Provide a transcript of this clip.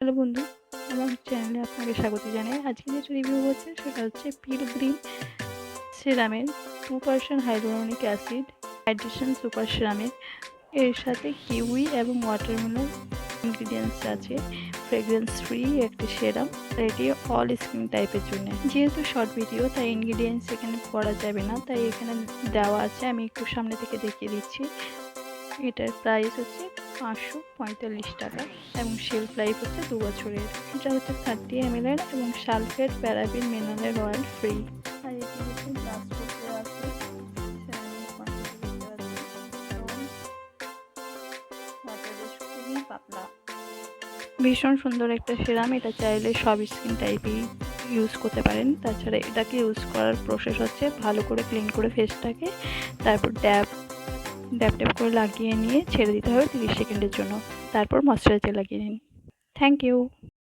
Hello বন্ধু, আমার চ্যানেলে আপনাকে স্বাগত জানাই। আজকে যেটা রিভিউ হচ্ছে সেটা হচ্ছে পিলগ্রিম সিরামের 2% হাইড্রোনিক অ্যাসিড হাইড্রেশন সুপার সিরামের। এর সাথে কিউই এবং ওয়াটারমেলন ইনগ্রিডিয়েন্টস আছে। ফ্রেগ্রেন্স ফ্রি একটি সেরাম, এটি অল স্কিন টাইপের জন্য। যেহেতু শর্ট ভিডিও তাই ইনগ্রিডিয়েন্টস এখানে পড়া যাবে না, তাই এখানে দেওয়া আছে। আমি একটু সামনে থেকে দেখিয়ে দিচ্ছি। এটার প্রাইস হচ্ছে 545 টাকা এবং শেলফ লাইফ হচ্ছে 2 বছরের। এটা হচ্ছে 30 ml এবং sulphate, paraben, mineral oil free. আর এটি হচ্ছে গ্লাস বোতলে আছে, ceramic quantity দেখতে পাচ্ছি এবং ওয়াটার বেশ খুবই পাতলা। ভীষণ সুন্দর একটা সিরাম। এটা চাইলে সব স্কিন টাইপই ইউজ করতে পারেন। তাছাড়া এটাকে ইউজ করার প্রসেস হচ্ছে ভালো করে ক্লিন করে ফেসটাকে, তারপর ড্যাব ড্যাপ করে লাগিয়ে নিয়ে ছেড়ে দিতে হবে 30 সেকেন্ডের জন্য। তারপর ময়শ্চারাইজার লাগিয়ে নিন। Thank you.